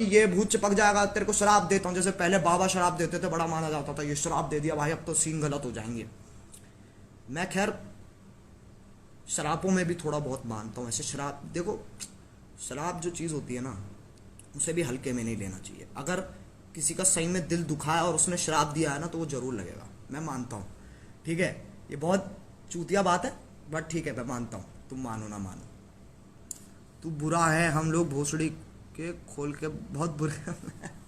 ये भूत चिपक जाएगा, तेरे को शराब देता हूँ। जैसे पहले बाबा शराब देते थे, बड़ा माना जाता था, ये शराब दे दिया भाई अब तो सीन गलत हो जाएंगे। मैं खैर शराबों में भी थोड़ा बहुत मानता हूँ। ऐसे शराब देखो, शराब जो चीज़ होती है ना, उसे भी हल्के में नहीं लेना चाहिए। अगर किसी का सही में दिल दुखा है और उसने शराब दिया है ना, तो वो जरूर लगेगा, मैं मानता हूँ। ठीक है, ये बहुत चूतिया बात है, बट ठीक है मैं मानता हूँ, तुम मानो ना मानो। तू बुरा है, हम लोग भोसड़ी के खोल के बहुत बुरे हैं।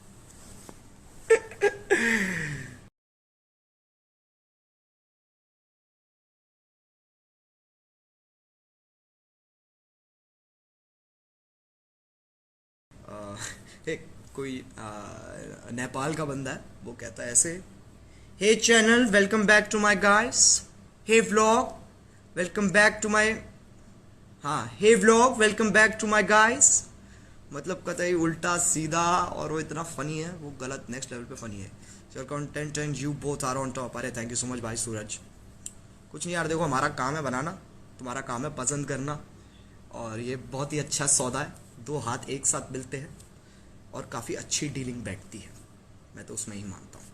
एक कोई नेपाल का बंदा है, वो कहता है ऐसे, hey channel welcome back to my guys, hey vlog welcome back to my, हाँ hey vlog welcome back to my guys. मतलब कतई उल्टा सीधा, और वो इतना फनी है, वो गलत नेक्स्ट लेवल पे फनी है। Your content and you both are on top. अरे थैंक यू सो मच भाई सूरज। कुछ नहीं यार, देखो हमारा काम है बनाना, तुम्हारा काम है पसंद करना, और ये बहुत ही अच्छा सौदा है, दो हाथ एक साथ मिलते हैं और काफ़ी अच्छी डीलिंग बैठती है, मैं तो उसमें ही मानता हूँ।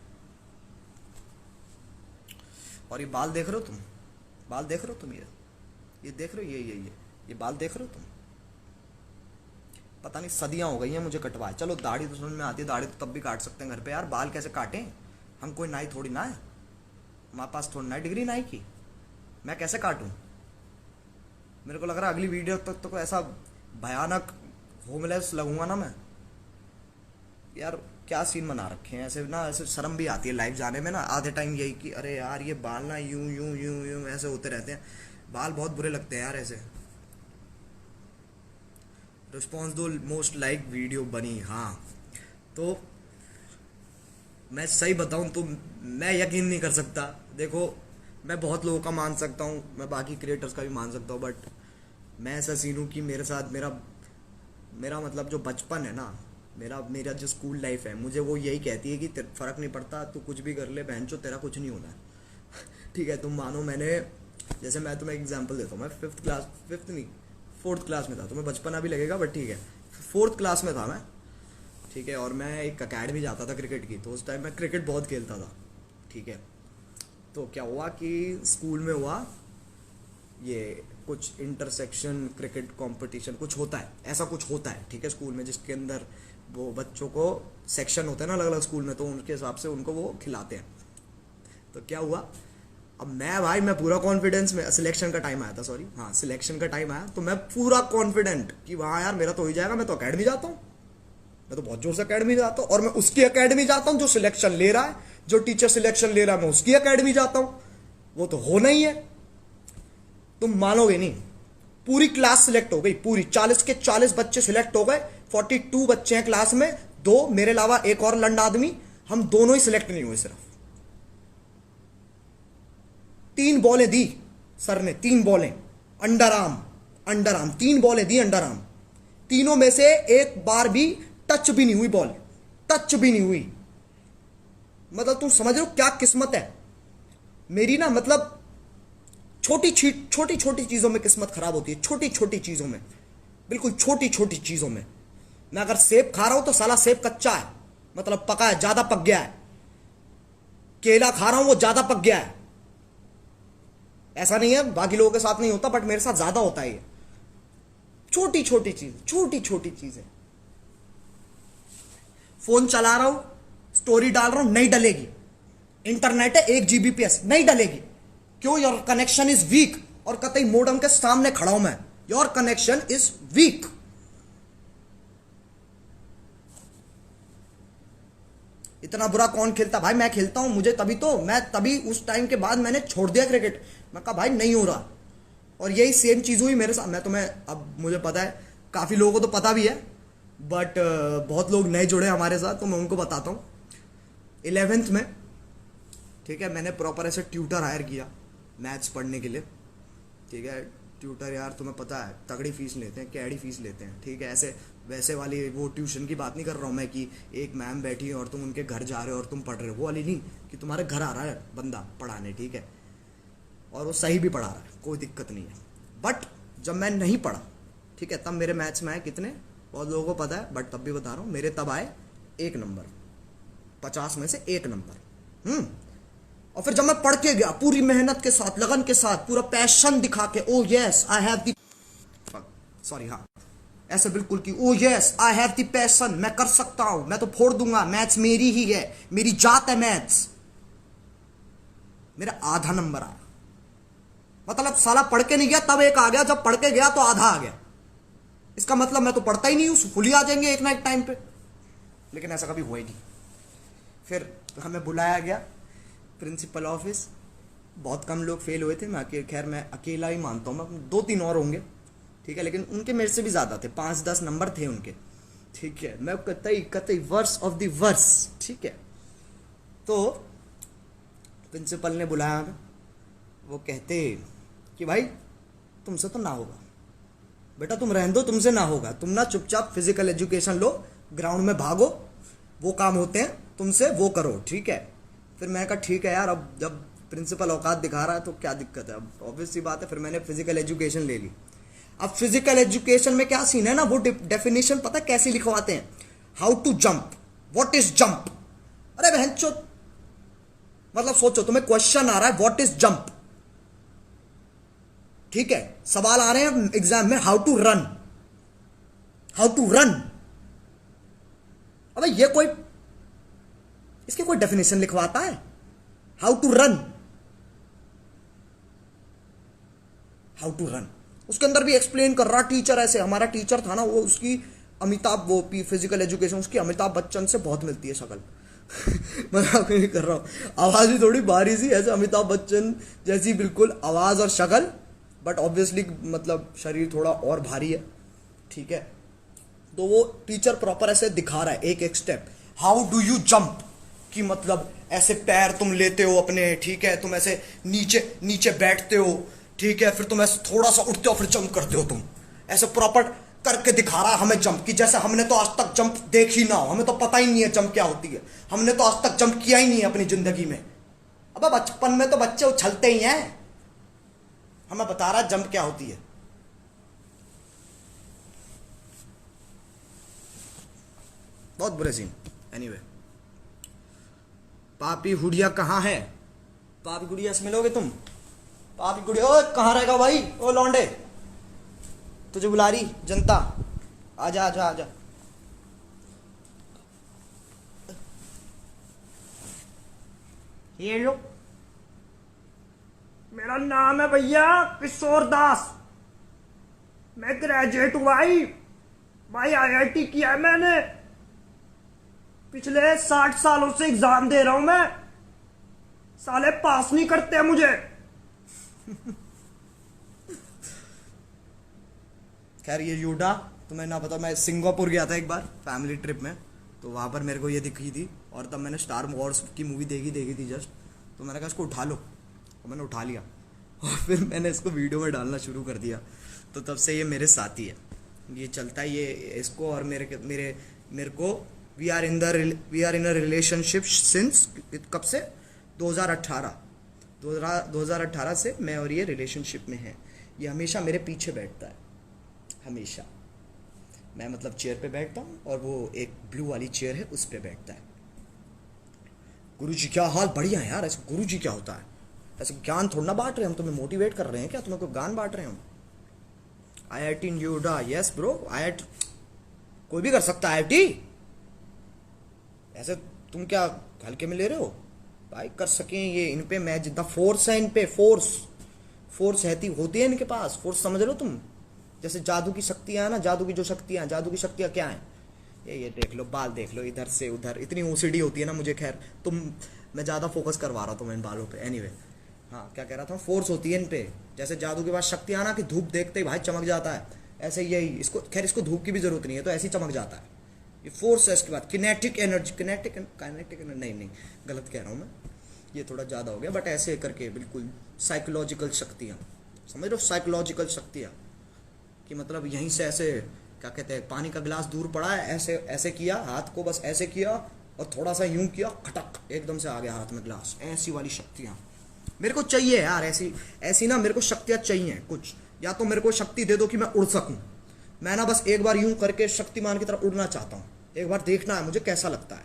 और ये बाल देख रहे हो तुम, बाल देख रहे हो तुम, ये देख रहे हो, ये बाल देख रहे हो तुम, पता नहीं सदियां हो गई हैं मुझे कटवाए। चलो दाढ़ी तो समझ में आती है, दाढ़ी तो तब भी काट सकते हैं घर पे यार, बाल कैसे काटें, हम कोई नाई थोड़ी ना है, हमारे पास थोड़ी ना डिग्री नाई की, मैं कैसे काटूं। मेरे को लग रहा है अगली वीडियो तक तो ऐसा भयानक होमलेस लगूंगा ना मैं यार। क्या सीन बना रखे हैं ऐसे ना, ऐसे शर्म भी आती है लाइव जाने में ना, आधे टाइम यही कि अरे यार ये बाल ना यूं यूं यूं यूं ऐसे होते रहते हैं, बाल बहुत बुरे लगते हैं यार ऐसे। रिस्पॉन्स दो, मोस्ट लाइक वीडियो बनी, हाँ। तो मैं सही बताऊं तो मैं यकीन नहीं कर सकता। देखो मैं बहुत लोगों का मान सकता हूँ, मैं बाकी क्रिएटर्स का भी मान सकता हूँ, बट मैं ऐसा सीन हूँ कि मेरे साथ मेरा मेरा मतलब जो बचपन है ना, मेरा मेरा जो स्कूल लाइफ है, मुझे वो यही कहती है कि फ़र्क नहीं पड़ता, तू कुछ भी कर ले बहन चो, तेरा कुछ नहीं होना है। ठीक है, तुम मानो मैंने, जैसे मैं तुम्हें एग्जांपल देता हूँ, मैं फिफ्थ नहीं, फोर्थ क्लास में था, तुम्हें बचपना भी लगेगा बट ठीक है, फोर्थ क्लास में था मैं। ठीक है, और मैं एक अकेडमी जाता था क्रिकेट की, तो उस टाइम मैं क्रिकेट बहुत खेलता था। ठीक है, तो क्या हुआ कि स्कूल में हुआ ये कुछ इंटरसेक्शन क्रिकेट कंपटीशन कुछ होता है, ऐसा कुछ होता है। ठीक है, स्कूल में जिसके अंदर वो बच्चों को सेक्शन होते हैं ना अलग अलग स्कूल में, तो उनके हिसाब से उनको वो खिलाते हैं। तो क्या हुआ, अब मैं पूरा कॉन्फिडेंस में, सिलेक्शन का टाइम आया था, सॉरी हाँ सिलेक्शन का टाइम आया, तो मैं पूरा कॉन्फिडेंट कि वहाँ यार मेरा तो हो ही जाएगा, मैं तो अकेडमी जाता हूँ, मैं तो बहुत जोर से अकेडमी जाता हूँ, और मैं उसकी अकेडमी जाता हूँ जो सिलेक्शन ले रहा है, जो टीचर सिलेक्शन ले रहा है मैं उसकी अकेडमी जाता हूँ, वो तो होना ही है। तुम मानोगे नहीं, पूरी क्लास सिलेक्ट हो गई, पूरी 40 के 40 बच्चे सिलेक्ट हो गए, 42 बच्चे हैं क्लास में, दो मेरे अलावा एक और लंड आदमी, हम दोनों ही सिलेक्ट नहीं हुए। सिर्फ 3 बॉलें दी सर ने, 3 बॉलें under arm, under arm 3 बॉलें the under arm, तीनों में से एक बार भी टच भी नहीं हुई बॉल, टच भी नहीं हुई। मतलब तुम समझ रहे हो क्या किस्मत है मेरी ना, मतलब छोटी छोटी छोटी चीजों में किस्मत खराब होती है, छोटी छोटी चीजों में, बिल्कुल छोटी छोटी चीजों में। मैं अगर सेब खा रहा हूं तो साला सेब कच्चा है, मतलब पका है, ज्यादा पक गया है। केला खा रहा हूं वो ज्यादा पक गया है, ऐसा नहीं है बाकी लोगों के साथ नहीं होता, बट मेरे साथ ज्यादा होता है ये। छोटी छोटी चीज, छोटी छोटी चीजें। फोन चला रहा हूं, स्टोरी डाल रहा हूं, नहीं डलेगी। इंटरनेट है 1 Gbps, नहीं डलेगी। क्यों? योर कनेक्शन इज वीक, और कतई मोडम के सामने खड़ा हूं मैं, योर कनेक्शन इज वीक। इतना बुरा कौन खेलता भाई, मैं खेलता हूं, मुझे तभी तो, मैं तभी उस टाइम के बाद मैंने छोड़ दिया क्रिकेट। मैं कहा भाई नहीं हो रहा, और यही सेम चीज हुई मेरे साथ। मैं तुम्हें, अब मुझे पता है काफी लोगों को तो पता भी है, बट बहुत लोग नए जुड़े हमारे साथ, तो मैं उनको बताता हूँ। 11th में, ठीक है, मैंने प्रॉपर ऐसे ट्यूटर हायर किया मैथ्स पढ़ने के लिए। ठीक है, ट्यूटर यार तुम्हें पता है तगड़ी फीस लेते हैं, कैडी फीस लेते हैं। ठीक है, ऐसे वैसे वाली वो ट्यूशन की बात नहीं कर रहा हूँ मैं कि एक मैम बैठी है और तुम उनके घर जा रहे हो और तुम पढ़ रहे हो, वो वाली नहीं, कि तुम्हारे घर आ रहा है बंदा पढ़ाने, ठीक है, और वो सही भी पढ़ा रहा है, कोई दिक्कत नहीं है। बट जब मैं नहीं पढ़ा, ठीक है, तब मेरे मैथ्स में आए कितने बहुत लोगों को पता है, बट तब भी बता रहा हूँ, मेरे तब आए 1 नंबर, 50 में से 1 नंबर। और फिर जब मैं पढ़ के गया पूरी मेहनत के साथ, लगन के साथ, पूरा पैशन दिखा के, ओ yes I have the, sorry हाँ, ऐसे बिल्कुल कि ओ yes I have the passion, मैं कर सकता हूं, मैं तो फोड़ दूंगा, मैथ्स मेरी ही है, मेरी जात है मैथ्स। मेरा आधा नंबर आया, मतलब साला पढ़ के नहीं गया तब 1 आ गया, जब पढ़ के गया तो आधा आ गया। इसका मतलब मैं तो पढ़ता ही नहीं हूं, फुल ही आ जाएंगे एक ना एक टाइम पे। लेकिन ऐसा कभी हुआ ही नहीं। फिर हमें बुलाया गया प्रिंसिपल ऑफिस, बहुत कम लोग फेल हुए थे, खैर मैं अकेला ही मानता हूँ, मैं 2-3 और होंगे, ठीक है, लेकिन उनके मेरे से भी ज़्यादा थे, 5-10 नंबर थे उनके, ठीक है, मैं कतई वर्स ऑफ द वर्स, ठीक है। तो प्रिंसिपल ने बुलाया हमें, वो कहते कि भाई तुमसे तो ना होगा बेटा, तुम रहने दो, तुमसे ना होगा, तुम ना चुपचाप फिजिकल एजुकेशन लो, ग्राउंड में भागो, वो काम होते हैं तुमसे, वो करो, ठीक है। फिर मैंने कहा ठीक है यार, अब जब प्रिंसिपल औकात दिखा रहा है तो क्या दिक्कत है, अब ऑब्वियस सी बात है। फिर मैंने फिजिकल एजुकेशन ले ली। अब फिजिकल एजुकेशन में क्या सीन है ना, वो डेफिनेशन पता कैसे लिखवाते हैं, how to jump, what is jump. अरे बहनचोद, मतलब सोचो तुम्हें क्वेश्चन आ रहा है व्हाट इज जंप, ठीक है, सवाल आ रहे हैं एग्जाम में, how to run, how to run. अबे ये कोई, इसके कोई डेफिनेशन लिखवाता है, how to run, how to run. उसके अंदर भी एक्सप्लेन कर रहा टीचर, ऐसे हमारा टीचर था ना, वो उसकी अमिताभ, वो फिजिकल एजुकेशन, उसकी अमिताभ बच्चन से बहुत मिलती है शक्ल। मजाक नहीं कर रहा हूँ, आवाज भी थोड़ी भारी सी, ऐसे अमिताभ बच्चन जैसी बिल्कुल आवाज और शक्ल, बट ऑब्वियसली मतलब शरीर थोड़ा और भारी है, ठीक है। तो वो टीचर प्रॉपर ऐसे दिखा रहा है एक एक step, how do you jump, कि मतलब ऐसे पैर तुम लेते हो अपने, ठीक है, तुम ऐसे नीचे नीचे बैठते हो, ठीक है, फिर तुम ऐसे थोड़ा सा उठते हो, फिर जंप करते हो, तुम ऐसे प्रॉपर करके दिखा रहा है हमें जंप की, जैसे हमने तो आज तक जंप देख ही ना हो, हमें तो पता ही नहीं है जंप क्या होती है, हमने तो आज तक जंप किया ही नहीं है अपनी जिंदगी में। अब बचपन में तो बच्चे उछलते ही हैं, हमें बता रहा है जंप क्या होती है। बहुत बुरे सीन। एनीवे, पापी हुडिया कहाँ है, पापी गुड़िया से मिलोगे तुम, पापी गुड़िया, ओ कहाँ रहेगा भाई, ओ लौंडे, तुझे बुला रही जनता, आजा आजा आजा। ये लो, मेरा नाम है भैया किशोर दास, मैं ग्रेजुएट हुआ ही भाई, IIT किया है मैंने, पिछले 60 सालों से एग्जाम दे रहा हूं मैं, साले पास नहीं करते मुझे। खैर ये यूडा तुम्हें ना पता, मैं सिंगापुर गया था एक बार फैमिली ट्रिप में, तो वहां पर मेरे को ये दिखी थी, और तब मैंने स्टार वॉर्स की मूवी देखी थी जस्ट, तो मैंने कहा इसको उठा लो, और मैंने उठा लिया, और फिर मैंने इसको वीडियो में डालना शुरू कर दिया। तो तब से ये मेरे साथी है, ये चलता है, ये इसको और मेरे को we are in a relationship since, कब से, 2018 से मैं और ये रिलेशनशिप में है। ये हमेशा मेरे पीछे बैठता है, हमेशा, मैं मतलब चेयर पे बैठता हूँ और वो एक ब्लू वाली चेयर है उस पे बैठता है। गुरुजी क्या हाल, बढ़िया है यार, ऐसे गुरुजी क्या होता है, ऐसे ज्ञान थोड़ा ना बांट रहे हैं हम, तुम्हें मोटिवेट कर रहे हैं क्या, तुम्हें कोई ज्ञान बांट रहे हैं हम। IIT इन यूडा, यस ब्रो, IIT कोई भी कर सकता है, IIT ऐसे तुम क्या हल्के में ले रहे हो भाई, कर सकें ये, इन पे मैं जितना फोर्स है, इन पे फोर्स होती है इनके पास, फोर्स समझ लो तुम, जैसे जादू की शक्तियां है ना, जादू की शक्तियां क्या है, ये देख लो, बाल देख लो इधर से उधर, इतनी OCD होती है ना मुझे, खैर मैं ज़्यादा फोकस करवा रहा था इन बालों पे। एनीवे, हाँ क्या कह रहा था, फोर्स होती है इन पे, जैसे जादू के पास शक्तियां ना कि धूप देखते ही भाई चमक जाता है, ऐसे यही इसको, खैर इसको धूप की भी जरूरत नहीं है, तो ऐसे ही चमक जाता है, ये फोर्स है। इसके बाद किनेटिक एनर्जी, नहीं गलत कह रहा हूँ मैं, ये थोड़ा ज़्यादा हो गया, बट ऐसे करके बिल्कुल साइकोलॉजिकल शक्तियाँ, समझ लो साइकोलॉजिकल शक्तियाँ, कि मतलब यहीं से ऐसे क्या कहते हैं, पानी का गिलास दूर पड़ा है, ऐसे किया हाथ को, बस ऐसे किया और थोड़ा सा यूं किया, खटक एकदम से आ गया हाथ में गिलास, ऐसी वाली शक्तियाँ मेरे को चाहिए यार, ऐसी ना मेरे को शक्तियाँ चाहिए कुछ, या तो मेरे को शक्ति दे दो कि मैं उड़ सकूं, मैं ना बस एक बार यूं करके शक्तिमान की तरफ उड़ना चाहता हूँ, एक बार देखना है मुझे कैसा लगता है।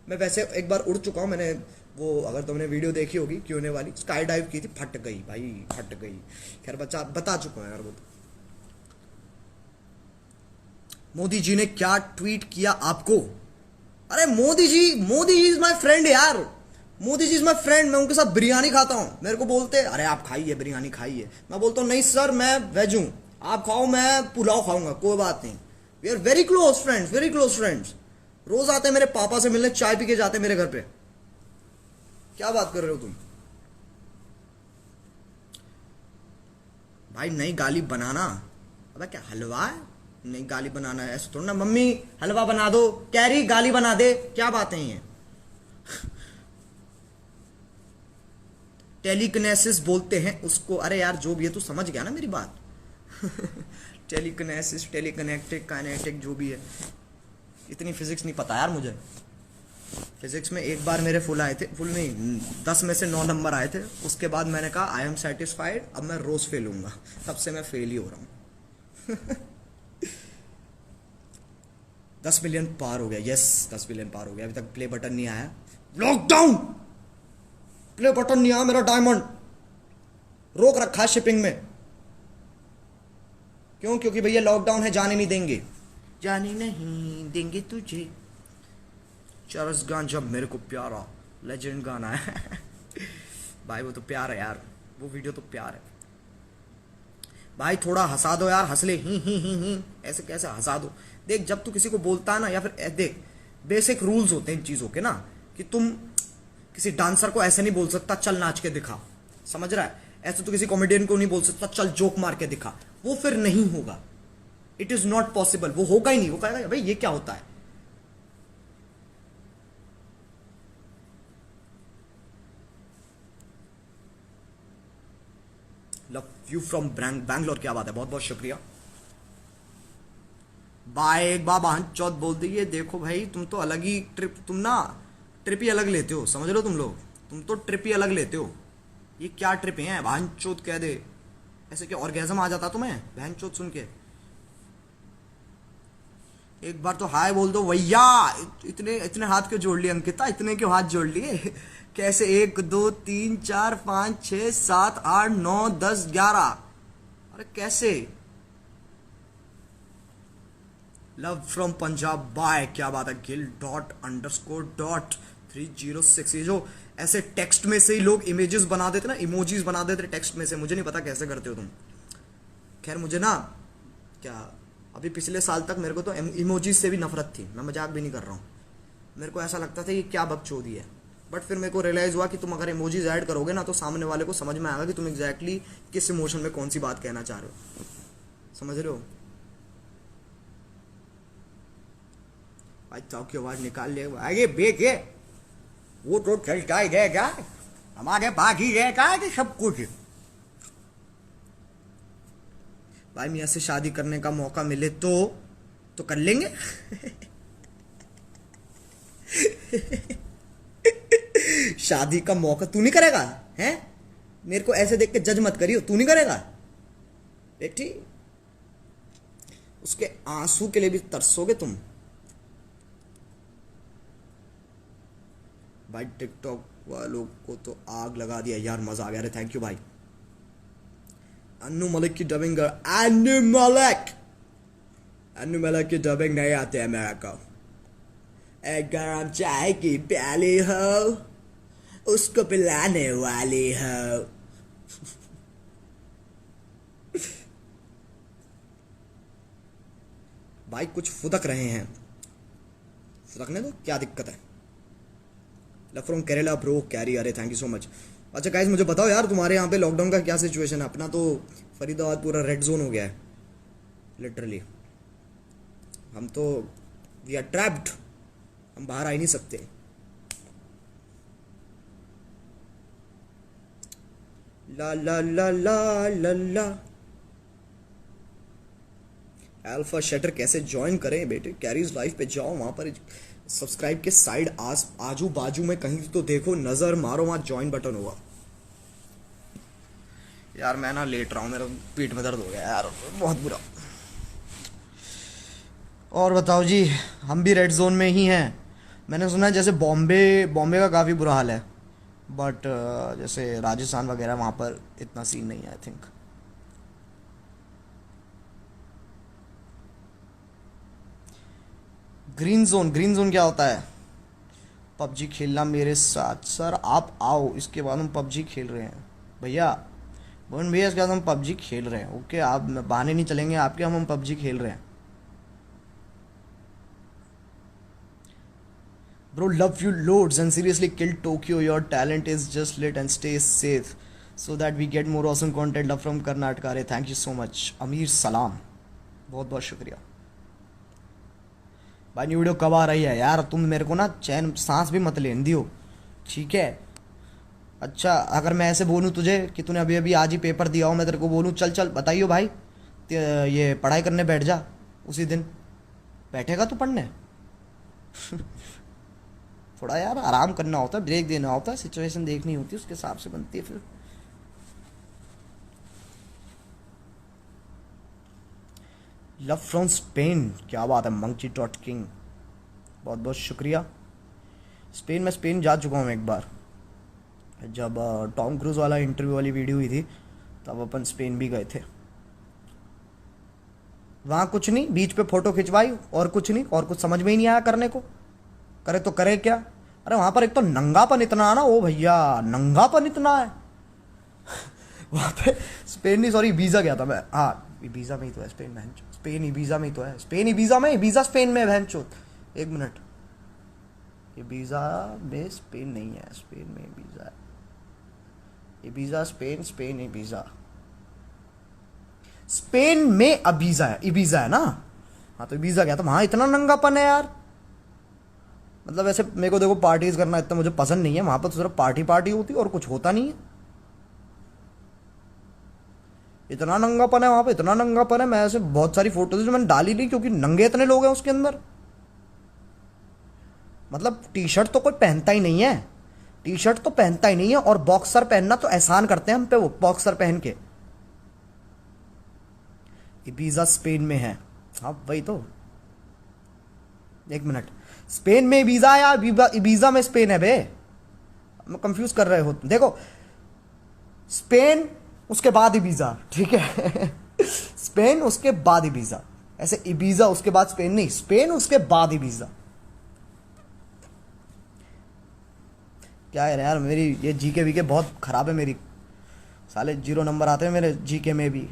मैं वैसे एक बार उड़ चुका हूँ, मैंने वो अगर तुमने वीडियो देखी होगी क्यों वाली, स्काई डाइव की थी, फट गई भाई, फट गई। खैर बता चुका हूँ यार वो तो। मोदी जी ने क्या ट्वीट किया आपको? अरे Modi ji is my friend यार, Modi ji is my friend. मैं उनके साथ बिरयानी खाता हूँ, मेरे को बोलते अरे आप खाइए बिरयानी खाइए, मैं बोलता हूँ नहीं सर मैं वेज हूँ, आप खाओ मैं पुलाव खाऊंगा, कोई बात नहीं। We are very close friends, very close friends. रोज आते हैं मेरे पापा से मिलने, चाय पी के जाते हैं मेरे घर पे। क्या बात कर रहे हो तुम भाई? नई गाली बनाना, अबे क्या हलवा है? नहीं गाली बनाना है ऐसा थोड़ा ना, मम्मी हलवा बना दो, कैरी गाली बना दे, क्या बातें हैं ये? टेलीकिनेसिस बोलते हैं उसको। अरे यार जो भी है तू समझ गया ना मेरी बात। टेलीकिनेसिस, टेलीकनेक्टिक, काइनेटिक, जो भी है, इतनी फिजिक्स नहीं पता यार मुझे। फिजिक्स में एक बार मेरे फुल आए थे, फुल नहीं 10 में से 9 नंबर आए थे, उसके बाद मैंने कहा आई एम सेटिस्फाइड, अब मैं रोज फेल हूंगा, तब से मैं फेल ही हो रहा हूँ। 10 मिलियन पार हो गया, यस 10 मिलियन पार हो गया, अभी तक प्ले बटन नहीं आया। लॉकडाउन प्ले बटन नहीं आया मेरा, डायमंड रोक रखा है शिपिंग में। क्यों? क्योंकि भैया लॉकडाउन है, जाने नहीं देंगे, जाने नहीं देंगे तुझे। चरस गांजा मेरे को प्यारा, लेजेंड गाना है। भाई वो तो प्यार है यार, वो वीडियो तो प्यार है भाई। थोड़ा हंसा दो यार, हंस ले, ही ऐसे कैसे हंसा दो। देख जब तू किसी को बोलता है ना, या फिर देख बेसिक रूल्स होते हैं इन चीजों के ना, कि तुम किसी डांसर को ऐसे नहीं बोल सकता चल नाच के दिखा, समझ रहा है? ऐसे तो किसी कॉमेडियन को नहीं बोल सकता चल जोक मार के दिखा, वो फिर नहीं होगा। इट इज नॉट पॉसिबल, वो होगा ही नहीं। वो कहेगा भाई ये क्या होता है। लव यू फ्रॉम बैंगलोर, क्या बात है, बहुत बहुत शुक्रिया बाय। एक बार बहन चौथ बोल दी, ये देखो भाई तुम तो अलग ही ट्रिप, तुम ना ट्रिप ही अलग लेते हो, समझ लो तुम लोग, तुम तो ट्रिप ही अलग लेते हो। ये क्या ट्रिप है बहन चौथ कह दे, ऐसे क्या ऑर्गेजम आ जाता तुम्हें बहन चौथ सुन के? एक बार तो हाय बोल दो भैया। इतने इतने हाथ क्यों जोड़ लिए अंकिता, इतने क्यों हाथ जोड़ लिए? कैसे 1 2 3 4 5 6 7 8 9 10 11, अरे कैसे? लव फ्रॉम पंजाब बाय, क्या बात है। गिल ._.306, ये जो ऐसे टेक्स्ट में से ही लोग इमेजेस बना देते ना, इमोजीज बना देते टेक्स्ट में से, मुझे नहीं पता कैसे करते हो तुम। खैर मुझे ना क्या, अभी पिछले साल तक मेरे को तो इमोजीज से भी नफरत थी, मैं मजाक भी नहीं कर रहा हूँ। मेरे को ऐसा लगता था ये क्या बकचोदी है, बट फिर मेरे को रियलाइज हुआ कि तुम अगर इमोजीज ऐड करोगे ना, तो सामने वाले को समझ में आएगा कि तुम एग्जैक्टली किस इमोशन में कौन सी बात कहना चाह रहे हो, समझ रहे हो? भाई चौक की आवाज निकाल ले, आगे बेचे वो तो चलता ही रहेगा, हमारे पास ही रहेगा कि सब कुछ। भाई मियाँ से शादी करने का मौका मिले तो कर लेंगे। शादी का मौका तू नहीं करेगा हैं? मेरे को ऐसे देख के जज मत करियो, तू नहीं करेगा बेटी, उसके आंसू के लिए भी तरसोगे तुम। भाई टिकटॉक वालों को तो आग लगा दिया यार, मजा आ गया। थैंक यू भाई। अन्नू मलिक की डबिंग, अन्नू मलिक की डबिंग नहीं आते है मेरे को। एक गरम चाय की प्याली हो, उसको पिलाने वाली हो। भाई कुछ फुदक रहे हैं, फुदकने दो, क्या दिक्कत है। Love from Kerala bro carry, अरे थैंक यू सो मच। अच्छा गाइस मुझे बताओ यार, तुम्हारे यहाँ पे लॉकडाउन का क्या सिचुएशन है? अपना तो फरीदाबाद पूरा रेड जोन हो गया है लिटरली। हम तो वी आर ट्रैप्ड, हम बाहर आ ही नहीं सकते। ला ला ला ला ला ला। अल्फा शटर कैसे ज्वाइन करें बेटे? कैरीज लाइफ पे जाओ, वहां पर सब्सक्राइब के साइड आजू बाजू में कहीं तो देखो, नजर मारो, वहां ज्वाइन बटन होगा। यार मैं ना लेट रहा हूँ, मेरा पीठ में दर्द हो गया यार बहुत बुरा। और बताओ जी। हम भी रेड जोन में ही हैं। मैंने सुना है जैसे बॉम्बे बॉम्बे का काफ़ी बुरा हाल है, बट जैसे राजस्थान वगैरह वहाँ पर इतना सीन नहीं है आई थिंक। ग्रीन जोन क्या होता है? पबजी खेलना मेरे साथ सर, आप आओ, इसके बाद हम पबजी खेल रहे हैं भैया। मोहन भैया इसके बाद हम पबजी खेल रहे हैं, ओके? आप बहाने नहीं चलेंगे आपके, हम पबजी खेल रहे हैं। Bro, love you loads and seriously kill Tokyo. Your talent is just lit and stay safe so that we get more awesome content. Love from Karnataka. अरे थैंक यू सो मच अमीर सलाम, बहुत बहुत शुक्रिया भाई। न्यू वीडियो कब आ रही है यार? तुम मेरे को ना चैन सांस भी मत लेने दियो, ठीक है? अच्छा, अगर मैं ऐसे बोलूँ तुझे कि तूने अभी अभी आज ही पेपर दिया हो, मैं तेरे को बोलूँ चल चल बताइयो भाई ये पढ़ाई करने बैठ जा, उसी दिन बैठेगा तू पढ़ने? थोड़ा यार आराम करना होता है, ब्रेक देना होता है, सिचुएशन देखनी होती है, उसके हिसाब से बनती है फिर। लव फ्रॉम स्पेन, क्या बात है मंकी डॉट किंग, बहुत बहुत शुक्रिया। स्पेन जा चुका हूँ एक बार, जब टॉम क्रूज वाला इंटरव्यू वाली वीडियो हुई थी तब अपन स्पेन भी गए थे। वहाँ कुछ नहीं, बीच पे फोटो खिंचवाई और कुछ नहीं, और कुछ समझ में ही नहीं आया करने को, करे तो करे क्या? अरे वहाँ पर एक तो नंगापन इतना है ना, ओ भैया नंगापन इतना है वहाँ पे। स्पेन नहीं, सॉरी वीज़ा गया था मैं, हाँ वीज़ा में ही तो है स्पेन, बहन चोद स्पेन ही वीज़ा में ही तो है, स्पेन ही वीज़ा में, वीज़ा स्पेन में, बहन चोद। एक मिनट, ये वीज़ा में स्पेन नहीं है, स्पेन में वीज़ा है, ये वीज़ा स्पेन, स्पेन ही वीज़ा, स्पेन में अबीज़ा है, इबीज़ा है ना? हाँ तो वीज़ा गया था, वहाँ इतना नंगापन है यार। मतलब ऐसे मेरे को देखो पार्टीज करना इतना मुझे पसंद नहीं है, वहां पर तो सिर्फ पार्टी होती है और कुछ होता नहीं है। इतना नंगापन है वहां पे, इतना नंगापन है। मैं ऐसे बहुत सारी फोटोज जो मैंने डाली नहीं क्योंकि नंगे इतने लोग हैं उसके अंदर। मतलब टी शर्ट तो कोई पहनता ही नहीं है, टी शर्ट तो पहनता ही नहीं है, और बॉक्सर पहनना तो एहसान करते हैं हम पे, वो बॉक्सर पहन के। इबीजा स्पेन में है, हाँ वही तो। एक मिनट, स्पेन में वीजा या वीजा में स्पेन है बे? मैं कंफ्यूज कर रहे हो देखो, स्पेन उसके बाद इबीजा, ठीक है स्पेन उसके बाद इबीजा, ऐसे इबीजा उसके बाद स्पेन नहीं, स्पेन उसके बाद इबीजा। क्या है यार, मेरी ये जीके वीके बहुत खराब है मेरी, साले 0 नंबर आते हैं मेरे जीके में भी।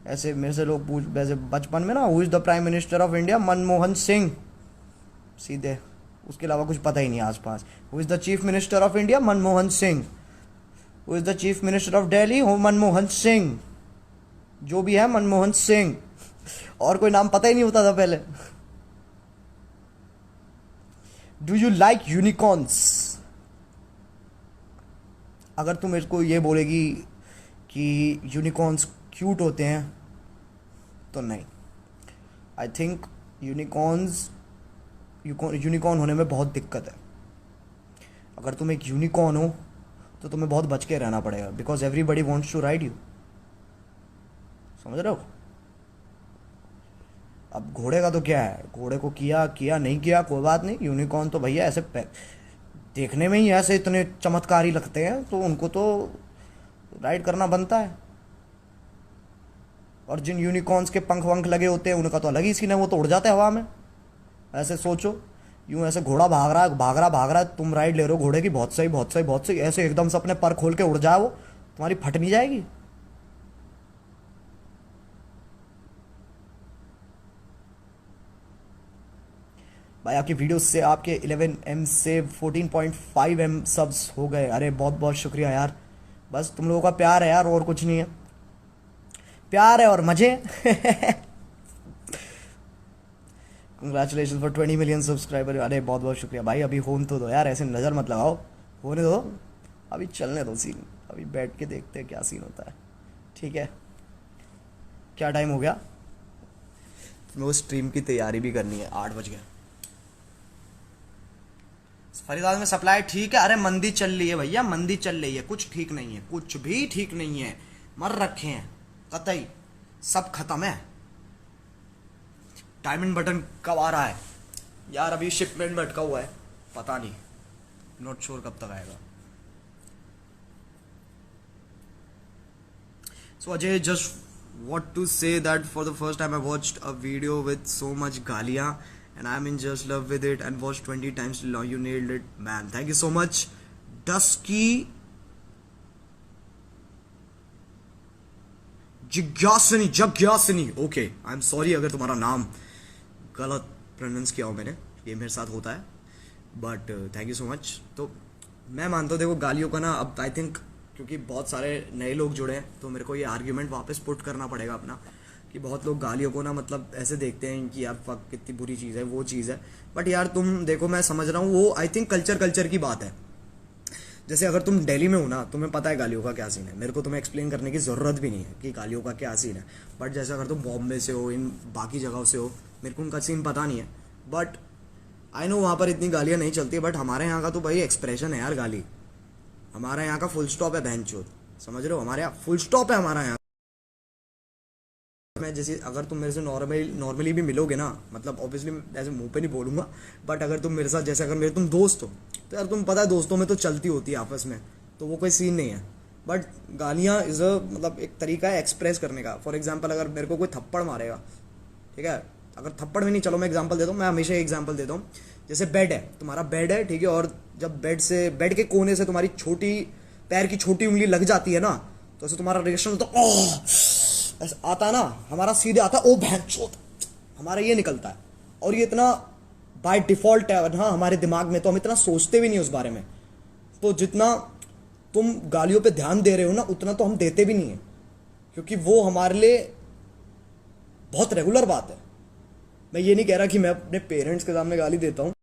ऐसे मेरे से लोग पूछ, वैसे बचपन में ना, who is the prime minister of India? Manmohan Singh, सीधे, उसके अलावा कुछ पता ही नहीं आसपास। Who is the chief minister of India? Manmohan Singh. Who is the chief minister of Delhi? हो मनमोहन सिंह, जो भी है मनमोहन सिंह, और कोई नाम पता ही नहीं होता था पहले। Do you like unicorns? अगर तुम मेरे को ये बोलेगी कि यूनिकॉर्न्स क्यूट होते हैं तो नहीं, आई थिंक यूनिकॉर्न होने में बहुत दिक्कत है। अगर तुम एक यूनिकॉर्न हो तो तुम्हें बहुत बच के रहना पड़ेगा, because everybody wants to ride you, समझ रहे हो? अब घोड़े का तो क्या है, घोड़े को किया नहीं किया कोई बात नहीं, यूनिकॉर्न तो भैया ऐसे देखने में ही ऐसे इतने चमत्कारी लगते हैं, तो उनको तो राइड करना बनता है। और जिन यूनिकॉर्न्स के पंख वंख लगे होते हैं उनका तो अलग ही सीन है, वो तो उड़ जाते हैं हवा में। ऐसे सोचो, यूं ऐसे घोड़ा भाग रहा है, तुम राइड ले रहे हो घोड़े की, बहुत सही, ऐसे एकदम से अपने पर खोल के उड़ जाए वो, तुम्हारी फट नहीं जाएगी? भाई आपकी वीडियो से आपके 11M से 14.5M सब्स हो गए, अरे बहुत बहुत शुक्रिया यार। बस तुम लोगों का प्यार है यार, और कुछ नहीं है, प्यार है और मजे कंग्रेचुलेशन फॉर 20 मिलियन सब्सक्राइबर, अरे बहुत बहुत शुक्रिया भाई। अभी होने तो दो यार, ऐसे नज़र मत लगाओ, होने दो, अभी चलने दो सीन, अभी बैठ के देखते हैं क्या सीन होता है, ठीक है? क्या टाइम हो गया? मैं वो स्ट्रीम की तैयारी भी करनी है, 8 बज गए। फरीदाबाद में सप्लाई ठीक है? अरे मंदी चल रही है भैया, मंदी चल रही है, कुछ ठीक नहीं है, कुछ भी ठीक नहीं है, मर रखे हैं कतई, सब खत्म है। डायमंड बटन कब आ रहा है यार? अभी शिपमेंट में अटका हुआ है, पता नहीं, नॉट श्योर कब तक आएगा। So Ajay, just what to say that for the first time I watched a video with so much galia and I'm in just love with it and watched 20 times till now. You nailed it, man. Thank you so much. Dusky Jagyasini. Okay, I'm sorry अगर तुम्हारा नाम गलत pronounce किया हो मैंने, ये मेरे साथ होता है, but thank you so much. तो मैं मानता हूँ देखो गालियों का ना, अब आई थिंक क्योंकि बहुत सारे नए लोग जुड़े हैं तो मेरे को ये आर्ग्यूमेंट वापस पुट करना पड़ेगा अपना, कि बहुत लोग गालियों को ना मतलब ऐसे देखते हैं कि यार फक कितनी बुरी चीज़ है, वो चीज़ है। बट यार तुम देखो, मैं समझ रहा हूँ वो आई थिंक कल्चर की बात है। जैसे अगर तुम दिल्ली में हो ना, तुम्हें पता है गालियों का क्या सीन है, मेरे को तुम्हें एक्सप्लेन करने की ज़रूरत भी नहीं है कि गालियों का क्या सीन है। बट जैसे अगर तुम बॉम्बे से हो, इन बाकी जगहों से हो, मेरे को उनका सीन पता नहीं है, बट आई नो वहाँ पर इतनी गालियाँ नहीं चलती। बट हमारे यहाँ का तो भाई एक्सप्रेशन है यार गाली, हमारा यहाँ का फुल स्टॉप है बहनचोद, समझ रहे हो, हमारे यहाँ फुल स्टॉप है हमारा यहाँ। मैं जैसे अगर तुम मेरे से नॉर्मली भी मिलोगे ना, मतलब ऑब्वियसली ऐसे मुंह पे नहीं बोलूँगा, बट अगर तुम मेरे साथ जैसे अगर मेरे तुम दोस्त हो तो यार तुम पता है दोस्तों में तो चलती होती है आपस में, तो वो कोई सीन नहीं है। बट गालियाँ इज़ अ मतलब एक तरीका है एक्सप्रेस करने का। फॉर एग्जाम्पल अगर मेरे को कोई थप्पड़ मारेगा, ठीक है, अगर थप्पड़ में नहीं, चलो मैं एग्जाम्पल देता हूँ, मैं हमेशा एग्जाम्पल देता हूँ। जैसे बेड है, तुम्हारा बेड है, ठीक है, और जब बेड के कोने से तुम्हारी छोटी पैर की छोटी उंगली लग जाती है ना, तो ऐसे तुम्हारा रिएक्शन होता है, ओह ऐसा आता है ना, हमारा सीधे आता है ओ भैंचोद, हमारा ये निकलता है। और ये इतना बाय डिफॉल्ट है ना हमारे दिमाग में, तो हम इतना सोचते भी नहीं उस बारे में। तो जितना तुम गालियों पे ध्यान दे रहे हो ना, उतना तो हम देते भी नहीं है, क्योंकि वो हमारे लिए बहुत रेगुलर बात है। मैं ये नहीं कह रहा कि मैं अपने पेरेंट्स के सामने गाली देता हूँ,